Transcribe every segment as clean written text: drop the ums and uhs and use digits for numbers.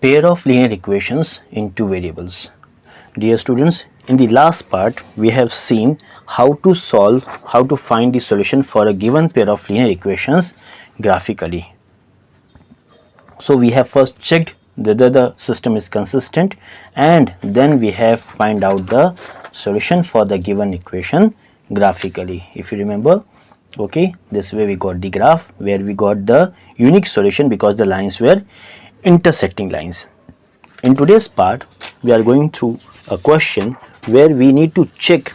pair of linear equations in two variables. Dear students, in the last part we have seen how to find the solution for a given pair of linear equations graphically. So we have first checked whether the system is consistent, and then we have find out the solution for the given equation graphically. If you remember, okay, this way we got the graph where we got the unique solution because the lines were intersecting lines. In today's part we are going through a question where we need to check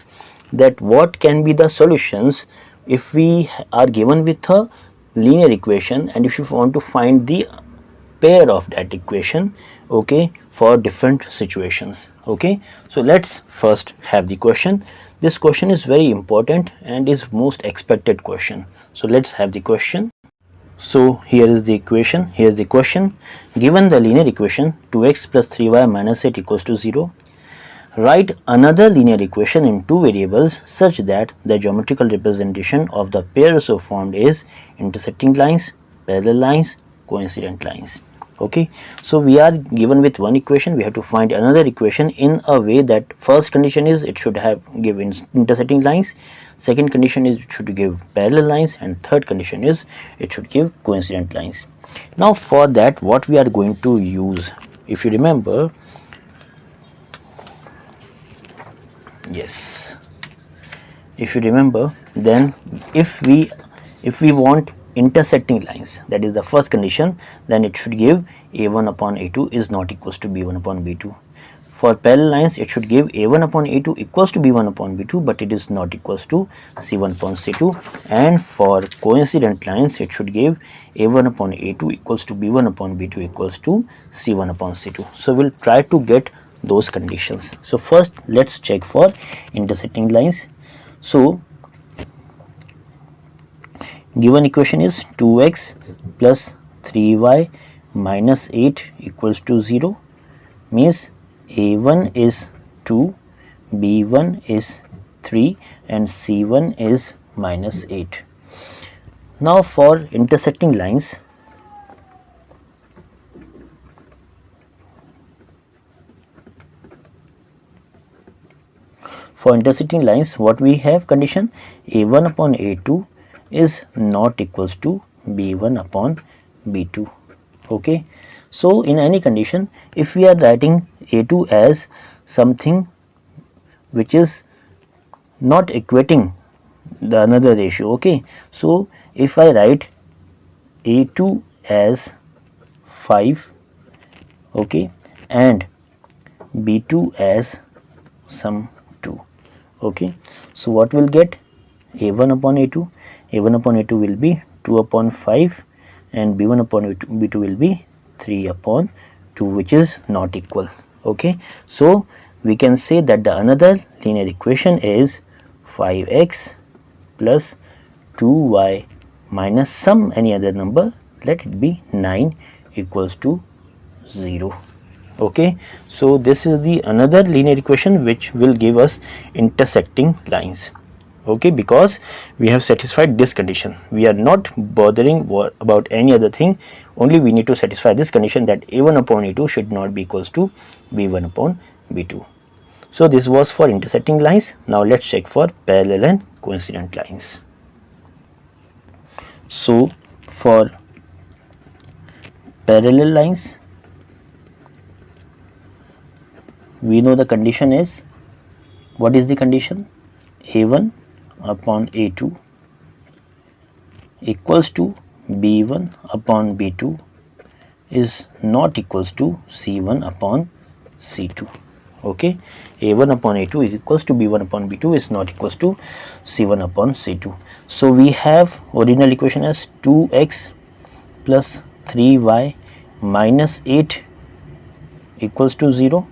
that what can be the solutions if we are given with a linear equation, and if you want to find the pair of that equation, okay, for different situations. Okay, so let's first have the question. This question is very important and is most expected question. So let's have the question. So here is the equation, here is the question. Given the linear equation 2x plus 3y minus 8 equals to 0, write another linear equation in two variables such that the geometrical representation of the pair so formed is intersecting lines, parallel lines, coincident lines. Okay, so we are given with one equation, we have to find another equation in a way that first condition is it should have given intersecting lines, second condition is it should give parallel lines, and third condition is it should give coincident lines. Now for that, what we are going to use, if you remember, yes, if you remember, then if we want intersecting lines, that is the first condition, then it should give a1 upon a2 is not equals to b1 upon b2. For parallel lines it should give a1 upon a2 equals to b1 upon b2, but it is not equals to c1 upon c2. And for coincident lines it should give a1 upon a2 equals to b1 upon b2 equals to c1 upon c2. So we'll try to get those conditions. So first let's check for intersecting lines. So given equation is 2x plus 3y minus 8 equals to 0, means a1 is 2, b1 is 3, and c1 is minus 8. Now for intersecting lines, what we have condition, a1 upon a2 is not equals to b1 upon b2. Okay, so in any condition, if we are writing a2 as something which is not equating the another ratio, okay, so if I write a2 as 5, okay, and b2 as some 2, okay, so what will get a1 upon a2? a1 upon a2 will be 2 upon 5, and b1 upon b2 will be 3 upon 2, which is not equal. Okay, so we can say that the another linear equation is 5x plus 2y minus some any other number, let it be 9, equals to 0. Okay, so this is the another linear equation which will give us intersecting lines. Okay, because we have satisfied this condition, we are not bothering about any other thing, only we need to satisfy this condition that a1 upon a2 should not be equals to b1 upon b2. So this was for intersecting lines. Now let's check for parallel and coincident lines. So for parallel lines, we know the condition is, what is the condition? a1 upon a2 equals to b1 upon b2 is not equals to c1 upon c2. Okay, a1 upon a2 is equals to b1 upon b2 is not equals to c1 upon c2. So we have original equation as 2x plus 3y minus 8 equals to 0.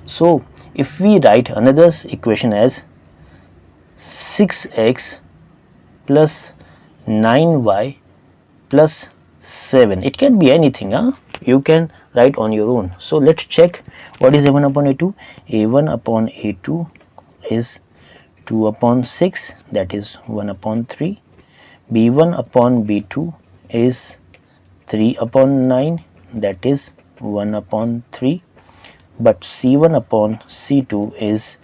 So if we write another equation as 6x plus 9y plus 7, it can be anything, you can write on your own. So let's check what is a1 upon a2. a1 upon a2 is 2 upon 6, that is 1 upon 3. b1 upon b2 is 3 upon 9, that is 1 upon 3, but C1 upon C2 is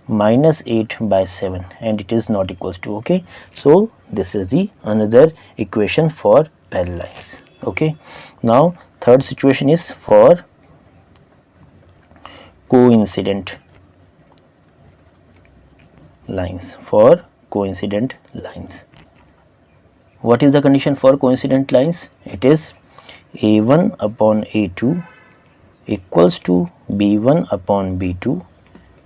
minus 8 by 7 and it is not equals to. Okay, so this is the another equation for parallel lines. Okay, now third situation is for coincident lines. What is the condition for coincident lines? It is A1 upon A2 equals to B1 upon B2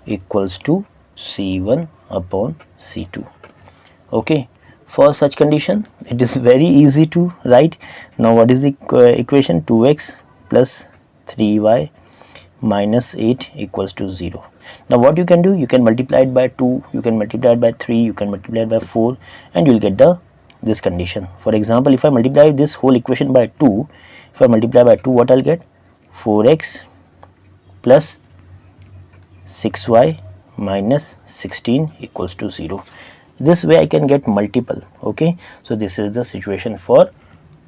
equals to C1 upon C2. Okay, for such condition it is very easy to write. Now what is the equation? 2x plus 3y minus 8 equals to 0. Now what you can do, you can multiply it by 2, you can multiply it by 3, you can multiply it by 4, and you will get this condition. For example, if I multiply this whole equation by 2, if I multiply by 2, what I'll get? 4x plus 6y minus 16 equals to 0. This way I can get multiple. Okay, so this is the situation for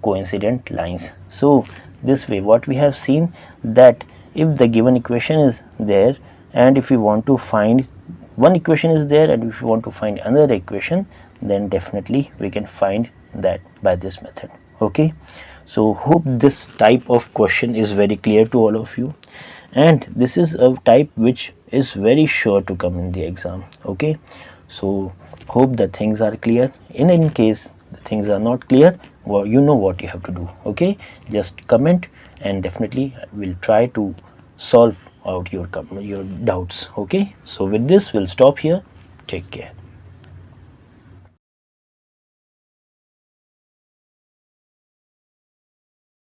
coincident lines. So this way what we have seen, that if the given equation is there and if we want to find one equation is there and if we want to find another equation, then definitely we can find that by this method. Okay, so hope this type of question is very clear to all of you, and this is a type which is very sure to come in the exam. Okay, so hope the things are clear. In case the things are not clear, well, you know what you have to do. Okay, just comment and definitely we'll try to solve out your doubts. Okay, so with this we'll stop here. Take care.